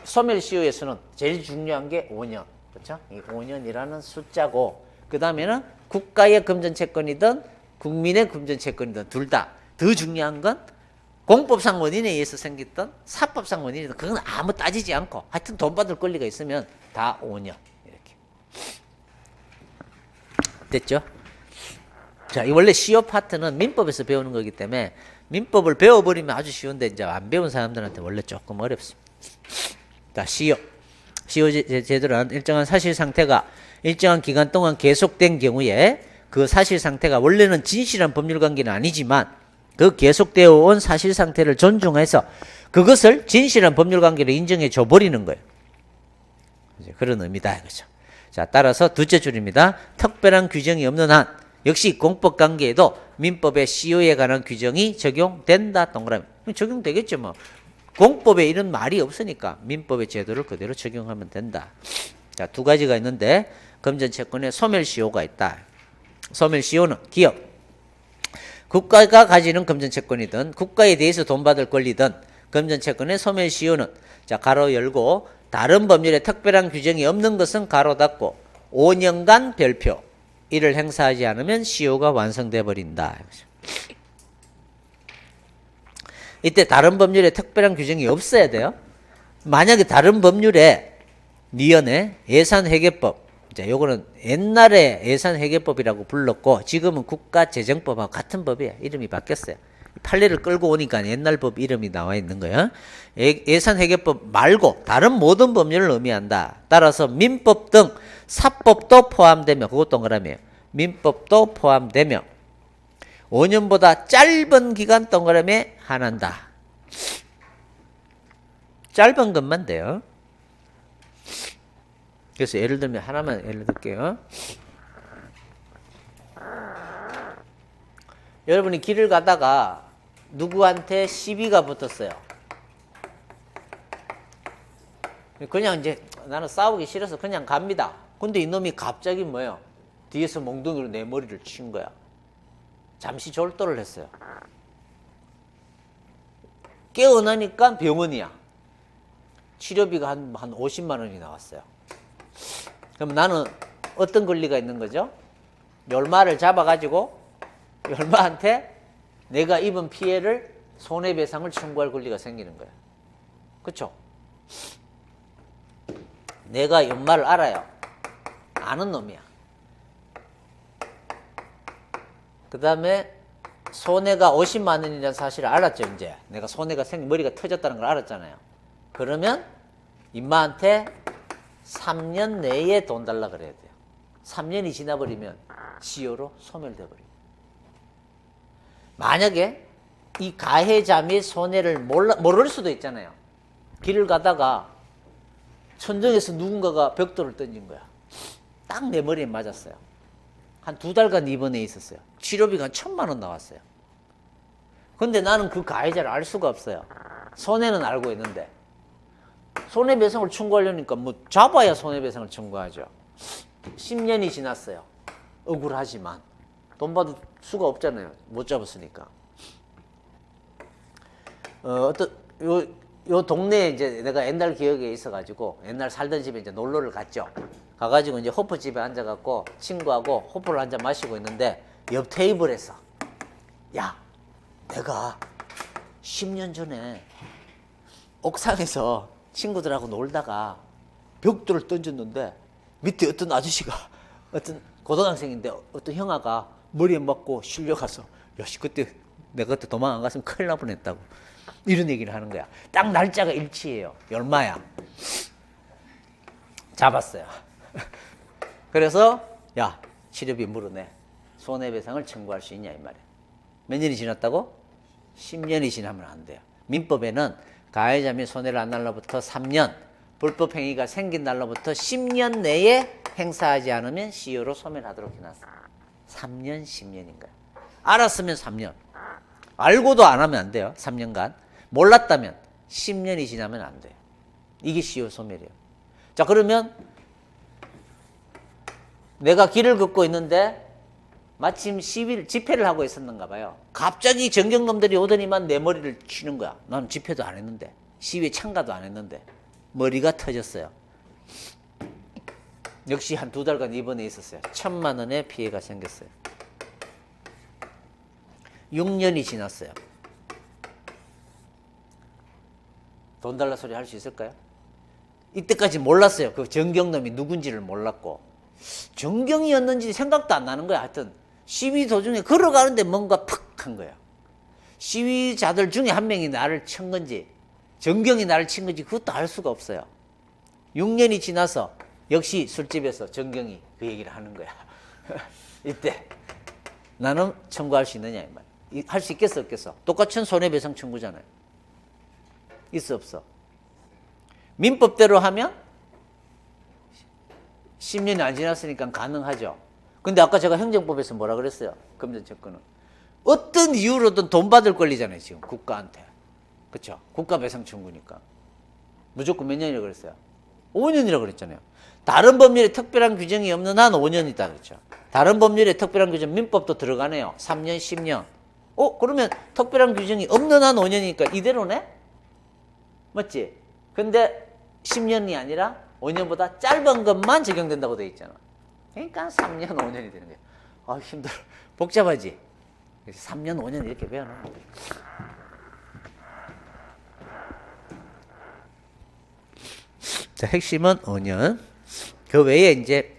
소멸시효에서는 제일 중요한 게 5년. 그렇죠? 이 5년이라는 숫자고 그 다음에는 국가의 금전채권이든 국민의 금전채권이든 둘 다. 더 중요한 건 공법상 원인에 의해서 생겼던 사법상 원인이든 그건 아무 따지지 않고 하여튼 돈 받을 권리가 있으면 다 5년. 이렇게. 됐죠? 자, 이 원래 시효 파트는 민법에서 배우는 거기 때문에 민법을 배워버리면 아주 쉬운데 이제 안 배운 사람들한테 원래 조금 어렵습니다. 자, 시효. 시효 제도는 일정한 사실 상태가 일정한 기간 동안 계속된 경우에 그 사실 상태가 원래는 진실한 법률 관계는 아니지만 그 계속되어 온 사실 상태를 존중해서 그것을 진실한 법률 관계로 인정해 줘 버리는 거예요. 그런 의미다 이거죠. 자, 따라서 두째 줄입니다. 특별한 규정이 없는 한 역시 공법 관계에도 민법의 시효에 관한 규정이 적용된다. 동그라미. 적용되겠죠 뭐. 공법에 이런 말이 없으니까 민법의 제도를 그대로 적용하면 된다. 자, 두 가지가 있는데 금전채권에 소멸시효가 있다. 소멸시효는 기업, 국가가 가지는 금전채권이든 국가에 대해서 돈 받을 권리든 금전채권의 소멸시효는 자 가로 열고 다른 법률에 특별한 규정이 없는 것은 가로 닫고 5년간 별표 이를 행사하지 않으면 시효가 완성돼 버린다. 이때 다른 법률에 특별한 규정이 없어야 돼요. 만약에 다른 법률에 미연의 예산회계법, 자, 요거는 옛날에 예산회계법이라고 불렀고 지금은 국가재정법하고 같은 법이에요. 이름이 바뀌었어요. 판례를 끌고 오니까 옛날 법 이름이 나와 있는 거예요. 예산회계법 말고 다른 모든 법률을 의미한다. 따라서 민법 등 사법도 포함되며 그것 동그라미에요. 민법도 포함되며 5년보다 짧은 기간 동그라미에 한한다. 짧은 것만 돼요. 그래서 예를 들면 하나만 예를 들게요. 여러분이 길을 가다가 누구한테 시비가 붙었어요. 그냥 이제 나는 싸우기 싫어서 그냥 갑니다. 근데 이놈이 갑자기 뭐예요? 뒤에서 몽둥이로 내 머리를 친 거야. 잠시 졸도를 했어요. 깨어나니까 병원이야. 치료비가 한 50만 원이 나왔어요. 그럼 나는 어떤 권리가 있는 거죠? 열마를 잡아가지고 열마한테 내가 입은 피해를 손해배상을 청구할 권리가 생기는 거예요. 그렇죠? 내가 연마를 알아요. 아는 놈이야. 그 다음에 손해가 50만 원이라는 사실을 알았죠. 이제 내가 손해가 머리가 터졌다는 걸 알았잖아요. 그러면 임마한테 3년 내에 돈 달라 그래야 돼요. 3년이 지나버리면 시효로 소멸돼 버려요. 만약에 이 가해자 및 손해를 모를 수도 있잖아요. 길을 가다가 천정에서 누군가가 벽돌을 던진 거야. 딱 내 머리에 맞았어요. 한 2달간 입원해 있었어요. 치료비가 한 1,000만 원 나왔어요. 근데 나는 그 가해자를 알 수가 없어요. 손해는 알고 있는데. 손해배상을 청구하려니까 뭐 잡아야 손해배상을 청구하죠. 10년이 지났어요. 억울하지만 돈 받을 수가 없잖아요. 못 잡았으니까. 요 동네에 이제 내가 옛날 기억에 있어가지고 옛날 살던 집에 이제 놀러를 갔죠. 가가지고 이제 호프 집에 앉아갖고 친구하고 호프를 한잔 마시고 있는데 옆 테이블에서 야, 내가 10년 전에 옥상에서 친구들하고 놀다가 벽돌을 던졌는데 밑에 어떤 아저씨가 어떤 고등학생인데 어떤 형아가 머리에 맞고 실려가서 야씨 그때 내가 그때 도망 안 갔으면 큰일 날 뻔했다고 이런 얘기를 하는 거야. 딱 날짜가 일치해요. 얼마야? 잡았어요. 그래서 야 치료비 물어내. 손해배상을 청구할 수 있냐 이 말이야. 몇 년이 지났다고? 10년이 지나면 안 돼요. 민법에는 가해자 및 손해를 안 날로부터 3년, 불법 행위가 생긴 날로부터 10년 내에 행사하지 않으면 시효로 소멸하도록 해놨어요. 3년, 10년인 거야. 알았으면 3년. 알고도 안 하면 안 돼요. 3년간. 몰랐다면 10년이 지나면 안 돼요. 이게 시효 소멸이에요. 자, 그러면 내가 길을 걷고 있는데 마침 집회를 하고 있었는가 봐요. 갑자기 정경놈들이 오더니만 내 머리를 치는 거야. 나는 집회도 안 했는데, 시위에 참가도 안 했는데 머리가 터졌어요. 역시 한 2달간 입원해 있었어요. 1,000만 원의 피해가 생겼어요. 6년이 지났어요. 돈 달라 소리 할 수 있을까요? 이때까지 몰랐어요. 그 정경놈이 누군지를 몰랐고 정경이었는지 생각도 안 나는 거야. 하여튼 시위 도중에 걸어가는데 뭔가 팍 한 거야. 시위자들 중에 한 명이 나를 친 건지 정경이 나를 친 건지 그것도 알 수가 없어요. 6년이 지나서 역시 술집에서 정경이 그 얘기를 하는 거야. 이때 나는 청구할 수 있느냐 이 말. 할 수 있겠어 없겠어? 똑같은 손해배상 청구잖아요. 있어 없어? 민법대로 하면 10년이 안 지났으니까 가능하죠. 근데 아까 제가 행정법에서 뭐라 그랬어요? 금전채권은 어떤 이유로든 돈 받을 권리잖아요. 지금 국가한테. 그렇죠? 국가배상 청구니까 무조건 몇 년이라고 그랬어요? 5년이라고 그랬잖아요. 다른 법률에 특별한 규정이 없는 한 5년이다 그렇죠? 다른 법률에 특별한 규정 민법도 들어가네요. 3년 10년. 그러면 특별한 규정이 없는 한 5년이니까 이대로네? 맞지? 근데 10년이 아니라 5년보다 짧은 것만 적용된다고 돼 있잖아. 그러니까 3년 5년이 되는 거야. 아 힘들어. 복잡하지? 3년 5년 이렇게 배워놔. 자, 핵심은 5년. 그 외에 이제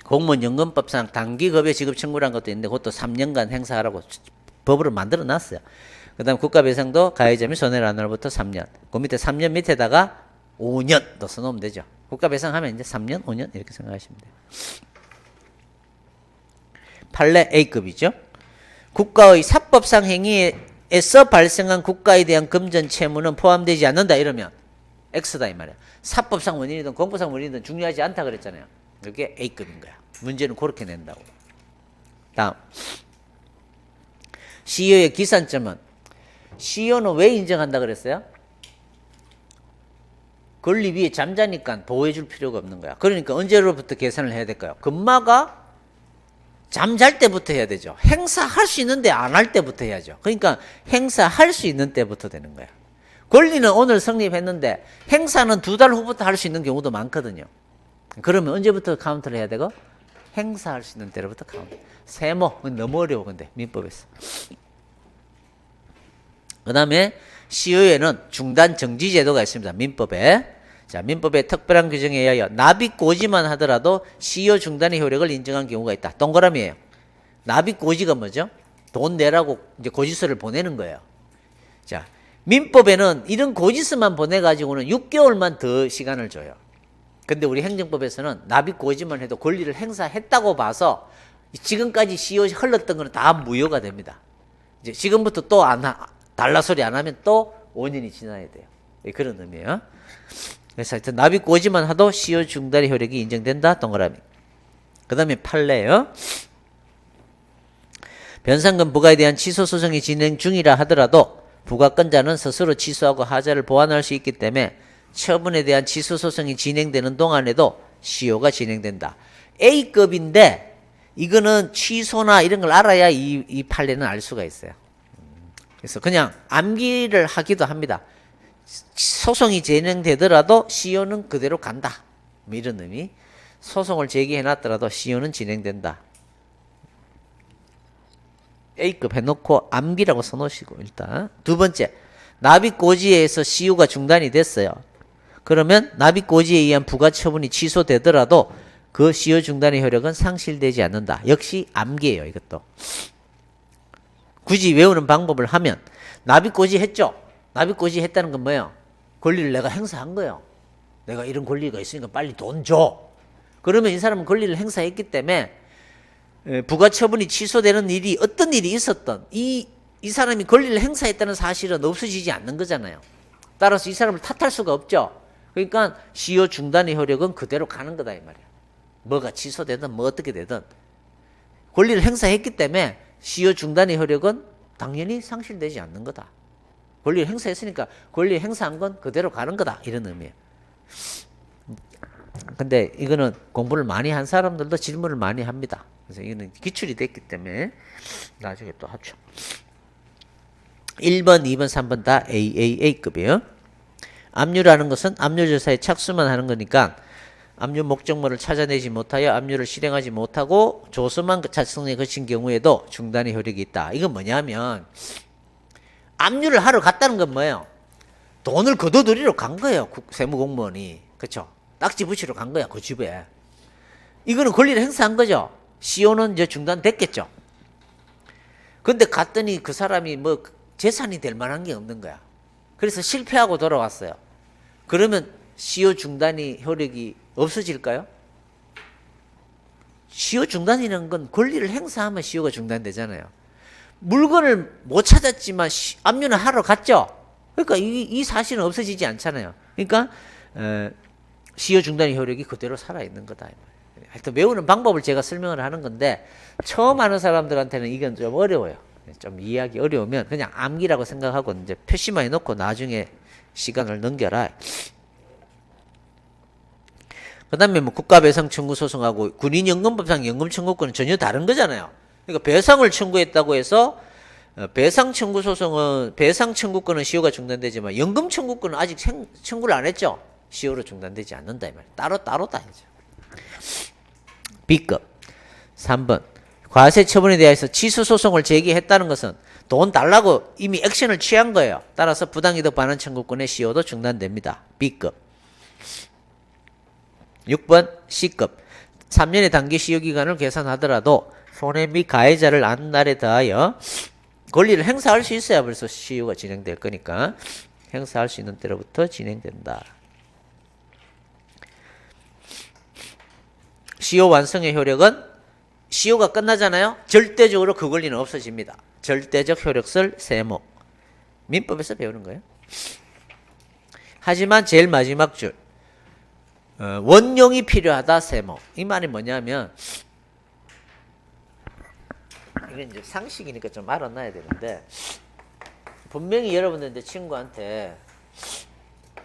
공무원연금법상 단기급여 지급 청구란 것도 있는데 그것도 3년간 행사하라고 법으로 만들어 놨어요. 그 다음 국가배상도 가해자 및 손해를 안 날로부터 3년. 그 밑에 3년 밑에다가 5년 더 써놓으면 되죠. 국가배상하면 이제 3년, 5년 이렇게 생각하시면 돼요. 판례 A급이죠. 국가의 사법상 행위에서 발생한 국가에 대한 금전 채무는 포함되지 않는다 이러면 X다 이 말이야. 사법상 원인이든 공법상 원인이든 중요하지 않다 그랬잖아요. 이게 A급인 거야. 문제는 그렇게 낸다고. 다음 시효의 기산점은 시효는 왜 인정한다 그랬어요? 권리 위에 잠자니까 보호해 줄 필요가 없는 거야. 그러니까 언제로부터 계산을 해야 될까요? 금마가 잠잘 때부터 해야 되죠. 행사할 수 있는데 안 할 때부터 해야죠. 그러니까 행사할 수 있는 때부터 되는 거야. 권리는 오늘 성립했는데 행사는 2달 후부터 할 수 있는 경우도 많거든요. 그러면 언제부터 카운트를 해야 되고? 행사할 수 있는 때로부터 카운트. 세모 너무 어려워 근데 민법에서. 그 다음에 시효에는 중단 정지 제도가 있습니다. 민법에. 자, 민법의 특별한 규정에 의하여 납입 고지만 하더라도 시효 중단의 효력을 인정한 경우가 있다. 동그라미예요. 납입 고지가 뭐죠? 돈 내라고 이제 고지서를 보내는 거예요. 자, 민법에는 이런 고지서만 보내가지고는 6개월만 더 시간을 줘요. 근데 우리 행정법에서는 납입 고지만 해도 권리를 행사했다고 봐서 지금까지 시효 흘렀던 거는 다 무효가 됩니다. 이제 지금부터 또 달라 소리 안 하면 또 5년이 지나야 돼요. 그런 의미예요. 그래서 하여튼 납입 고지만 하도 시효 중단의 효력이 인정된다. 동그라미. 그 다음에 판례요. 변상금 부과에 대한 취소 소송이 진행 중이라 하더라도 부과권자는 스스로 취소하고 하자를 보완할 수 있기 때문에 처분에 대한 취소 소송이 진행되는 동안에도 시효가 진행된다. A급인데 이거는 취소나 이런 걸 알아야 이 판례는 알 수가 있어요. 그래서 그냥 암기를 하기도 합니다. 소송이 진행되더라도 시효는 그대로 간다. 뭐 이런 의미. 소송을 제기해놨더라도 시효는 진행된다. A급 해놓고 암기라고 써놓으시고 일단. 두 번째, 납입고지에서 시효가 중단이 됐어요. 그러면 납입고지에 의한 부과처분이 취소되더라도 그 시효 중단의 효력은 상실되지 않는다. 역시 암기예요. 이것도. 굳이 외우는 방법을 하면 납입고지 했죠. 납입고지 했다는 건 뭐예요? 권리를 내가 행사한 거예요. 내가 이런 권리가 있으니까 빨리 돈 줘. 그러면 이 사람은 권리를 행사했기 때문에 부과처분이 취소되는 일이 어떤 일이 있었던 이 사람이 권리를 행사했다는 사실은 없어지지 않는 거잖아요. 따라서 이 사람을 탓할 수가 없죠. 그러니까 시효 중단의 효력은 그대로 가는 거다 이 말이야. 뭐가 취소되든 뭐 어떻게 되든 권리를 행사했기 때문에 시효 중단의 효력은 당연히 상실되지 않는 거다. 권리를 행사했으니까 권리 행사한 건 그대로 가는 거다 이런 의미예요. 근데 이거는 공부를 많이 한 사람들도 질문을 많이 합니다. 그래서 이거는 기출이 됐기 때문에 나중에 또 합쳐. 1번, 2번, 3번 다 AAA급이에요. 압류라는 것은 압류조사에 착수만 하는 거니까 압류 목적물을 찾아내지 못하여 압류를 실행하지 못하고 조서만 작성에 거친 경우에도 중단의 효력이 있다. 이건 뭐냐면 압류를 하러 갔다는 건 뭐예요? 돈을 거둬들이러 간 거예요. 세무공무원이. 그렇죠? 딱지 붙이러 간 거야. 그 집에. 이거는 권리를 행사한 거죠. 시효는 이제 중단됐겠죠. 근데 갔더니 그 사람이 뭐 재산이 될 만한 게 없는 거야. 그래서 실패하고 돌아왔어요. 그러면 시효 중단이 효력이 없어질까요? 시효 중단이라는 건 권리를 행사하면 시효가 중단되잖아요. 물건을 못 찾았지만 압류는 하러 갔죠. 그러니까 이 사실은 없어지지 않잖아요. 그러니까 시효 중단의 효력이 그대로 살아있는 거다. 하여튼 외우는 방법을 제가 설명을 하는 건데 처음 하는 사람들한테는 이건 좀 어려워요. 좀 이해하기 어려우면 그냥 암기라고 생각하고 이제 표시만 해놓고 나중에 시간을 넘겨라. 그 다음에 뭐 국가배상 청구 소송하고 군인연금법상 연금 청구권은 전혀 다른 거잖아요. 그러니까 배상을 청구했다고 해서 배상 청구 소송은 배상 청구권은 시효가 중단되지만 연금 청구권은 아직 청구를 안 했죠. 시효로 중단되지 않는다 이 말이에요. 따로다 이제. B급 3번 과세 처분에 대해서 취소 소송을 제기했다는 것은 돈 달라고 이미 액션을 취한 거예요. 따라서 부당이득 반환 청구권의 시효도 중단됩니다. B급 6번 C급 3년의 단기 시효기간을 계산하더라도 손해 및 가해자를 아는 날에 더하여 권리를 행사할 수 있어야 벌써 시효가 진행될 거니까 행사할 수 있는 때로부터 진행된다. 시효 완성의 효력은 시효가 끝나잖아요. 절대적으로 그 권리는 없어집니다. 절대적 효력설 세모. 민법에서 배우는 거예요. 하지만 제일 마지막 줄 원용이 필요하다 세모. 이 말이 뭐냐면 이건 이제 상식이니까 좀 알아놔야 되는데 분명히 여러분들 이제 친구한테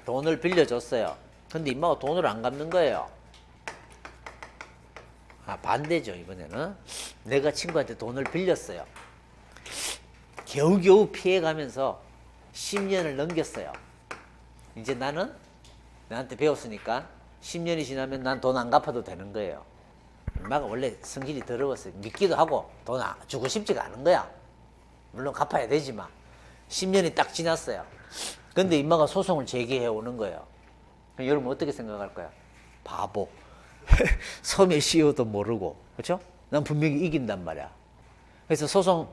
돈을 빌려줬어요. 근데 임마가 돈을 안 갚는 거예요. 반대죠. 이번에는 내가 친구한테 돈을 빌렸어요. 겨우겨우 피해가면서 10년을 넘겼어요. 이제 나는 나한테 배웠으니까 10년이 지나면 난 돈 안 갚아도 되는 거예요. 엄마가 원래 성질이 더러웠어요. 믿기도 하고 돈 주고 싶지가 않은 거야. 물론 갚아야 되지만 10년이 딱 지났어요. 근데 임마가 소송을 제기해 오는 거예요. 그럼 여러분 어떻게 생각할 거야? 바보. 소멸 시효도 모르고, 그렇죠? 난 분명히 이긴단 말이야. 그래서 소송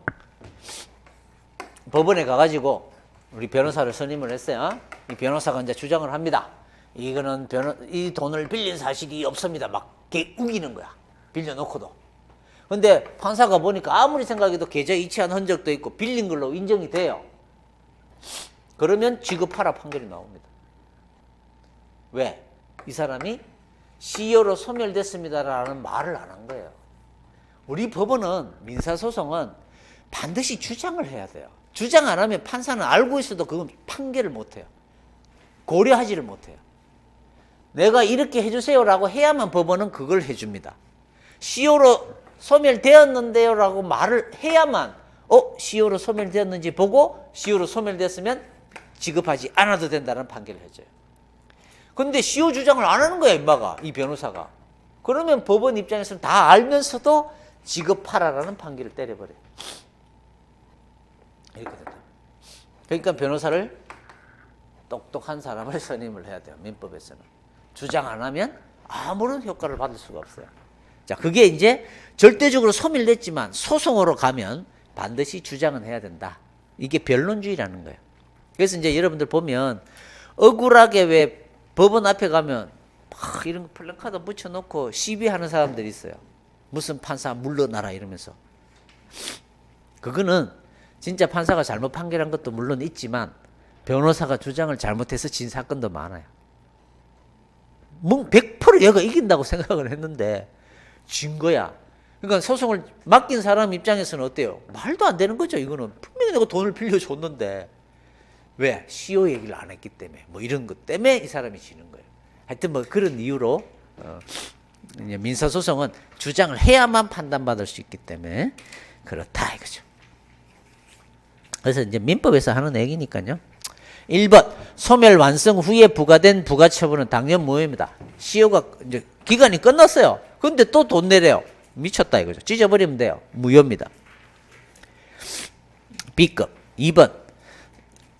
법원에 가가지고 우리 변호사를 선임을 했어요. 이 변호사가 이제 주장을 합니다. 이거는 이 돈을 빌린 사실이 없습니다. 막 우기는 거야. 빌려놓고도. 근데 판사가 보니까 아무리 생각해도 계좌 이체한 흔적도 있고 빌린 걸로 인정이 돼요. 그러면 지급하라 판결이 나옵니다. 왜? 이 사람이 시효로 소멸됐습니다라는 말을 안 한 거예요. 우리 법원은 민사소송은 반드시 주장을 해야 돼요. 주장 안 하면 판사는 알고 있어도 그건 판결을 못 해요. 고려하지를 못해요. 내가 이렇게 해주세요라고 해야만 법원은 그걸 해줍니다. 시효로 소멸되었는데요 라고 말을 해야만 시효로 소멸되었는지 보고 시효로 소멸됐으면 지급하지 않아도 된다는 판결을 해줘요. 근데 시효 주장을 안 하는 거야, 임마가, 이 변호사가. 그러면 법원 입장에서는 다 알면서도 지급하라라는 판결을 때려버려요. 이렇게 된다. 그러니까 변호사를 똑똑한 사람을 선임을 해야 돼요, 민법에서는. 주장 안 하면 아무런 효과를 받을 수가 없어요. 자, 그게 이제 절대적으로 소멸됐지만 소송으로 가면 반드시 주장은 해야 된다. 이게 변론주의라는 거예요. 그래서 이제 여러분들 보면 억울하게 왜 법원 앞에 가면 막 이런 거 플래카드 붙여놓고 시비하는 사람들이 있어요. 무슨 판사 물러나라 이러면서. 그거는 진짜 판사가 잘못 판결한 것도 물론 있지만 변호사가 주장을 잘못해서 진 사건도 많아요. 뭐 100% 얘가 이긴다고 생각을 했는데 진 거야. 그러니까 소송을 맡긴 사람 입장에서는 어때요? 말도 안 되는 거죠. 이거는 분명히 내가 돈을 빌려줬는데 왜? 시효 얘기를 안 했기 때문에 뭐 이런 것 때문에 이 사람이 지는 거예요. 하여튼 뭐 그런 이유로 민사소송은 주장을 해야만 판단받을 수 있기 때문에 그렇다 이거죠. 그래서 이제 민법에서 하는 얘기니까요. 1번 소멸 완성 후에 부과된 부가처분은 당연 무효입니다. 시효가 이제 기간이 끝났어요. 근데 또 돈 내래요. 미쳤다 이거죠. 찢어버리면 돼요. 무효입니다. B급 2번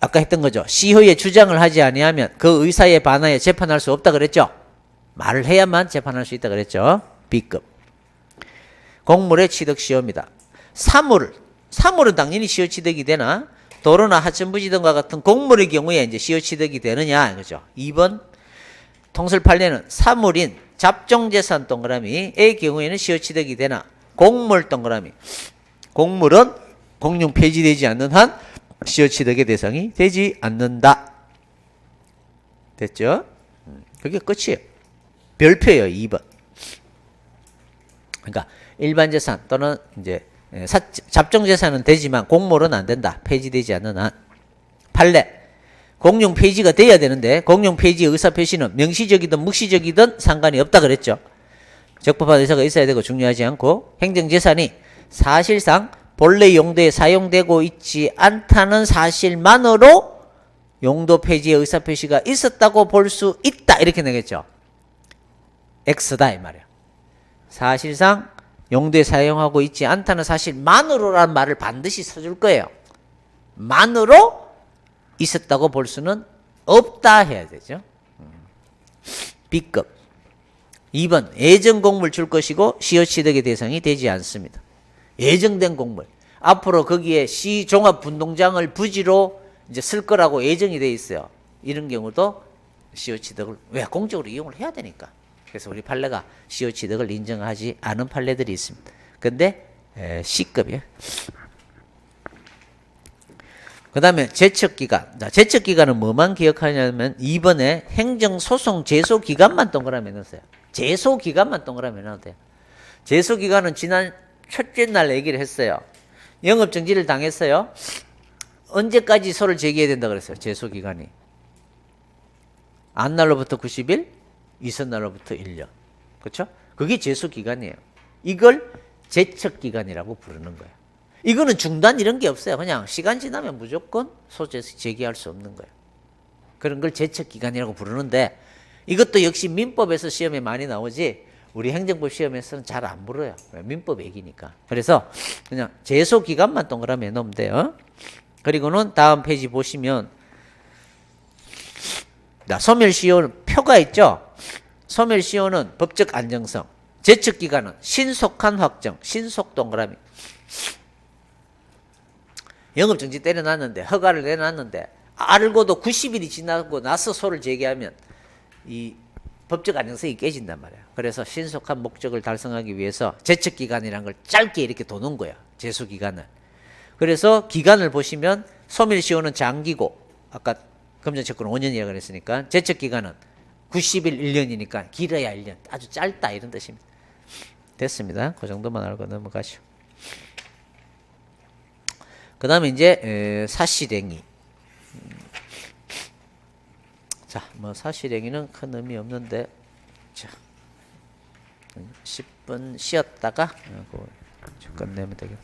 아까 했던 거죠. 시효에 주장을 하지 아니하면 그 의사에 반하여 재판할 수 없다 그랬죠. 말을 해야만 재판할 수 있다 그랬죠. B급 공물의 취득 시효입니다. 사물은 당연히 시효 취득이 되나 도로나 하천부지 등과 같은 공물의 경우에 이제 시효 취득이 되느냐 이거죠. 2번 통설 판례는 사물인 잡종재산 동그라미의 경우에는 시효 취득이 되나 공물 동그라미 공물은 공용 폐지되지 않는 한 시효 취득의 대상이 되지 않는다. 됐죠? 그게 끝이에요. 별표예요. 2번. 그러니까 일반 재산 또는 이제 잡종 재산은 되지만 공물은 안 된다. 폐지되지 않는 한. 판례. 공용 폐지가 돼야 되는데 공용 폐지의 의사 표시는 명시적이든 묵시적이든 상관이 없다 그랬죠. 적법한 의사가 있어야 되고 중요하지 않고 행정 재산이 사실상 본래 용도에 사용되고 있지 않다는 사실만으로 용도 폐지의 의사 표시가 있었다고 볼 수 있다 이렇게 내겠죠. X다 이 말이야. 사실상 용도에 사용하고 있지 않다는 사실만으로라는 말을 반드시 써줄 거예요. 만으로 있었다고 볼 수는 없다 해야 되죠. B급 2번 예정공물 줄 것이고 시효 취득의 대상이 되지 않습니다. 예정된 공물 앞으로 거기에 시종합분동장을 부지로 이제 쓸 거라고 예정이 돼 있어요. 이런 경우도 시효 취득을 왜 공적으로 이용을 해야 되니까. 그래서 우리 판례가 시효 취득을 인정하지 않은 판례들이 있습니다. 근데 C급이에요. 그 다음에 제척기간. 자, 제척기간은 뭐만 기억하냐면 2번에 행정소송 제소기간만 동그라미 넣었어요. 제소기간만 동그라미 넣어도 돼요. 제소기간은 지난 첫째 날 얘기를 했어요. 영업정지를 당했어요. 언제까지 소를 제기해야 된다 그랬어요. 제소기간이. 안날로부터 90일, 이삿날로부터 1년. 그렇죠? 그게 제소기간이에요. 이걸 제척기간이라고 부르는 거예요. 이거는 중단 이런 게 없어요. 그냥 시간 지나면 무조건 소재 제기할 수 없는 거예요. 그런 걸 제척기간이라고 부르는데 이것도 역시 민법에서 시험에 많이 나오지 우리 행정법 시험에서는 잘 안 물어요. 민법 얘기니까. 그래서 그냥 제소기간만 동그라미 해놓으면 돼요. 그리고는 다음 페이지 보시면 소멸시효 표가 있죠. 소멸시효는 법적 안정성, 제척기간은 신속한 확정, 신속 동그라미. 영업정지 때려놨는데 허가를 내놨는데 알고도 90일이 지나고 나서 소를 제기하면 이 법적 안정성이 깨진단 말이야. 그래서 신속한 목적을 달성하기 위해서 제척기간이라는 걸 짧게 이렇게 도는 거야. 제소기간을. 그래서 기간을 보시면 소멸시효는 장기고 아까 금전채권은 5년이라고 그랬으니까 제척기간은 90일 1년이니까 길어야 1년. 아주 짧다 이런 뜻입니다. 됐습니다. 그 정도만 알고 넘어가시오. 그 다음에 이제 사실행위. 자, 뭐 사실행위는 큰 의미 없는데, 자, 10분 쉬었다가 끝내면 되겠다.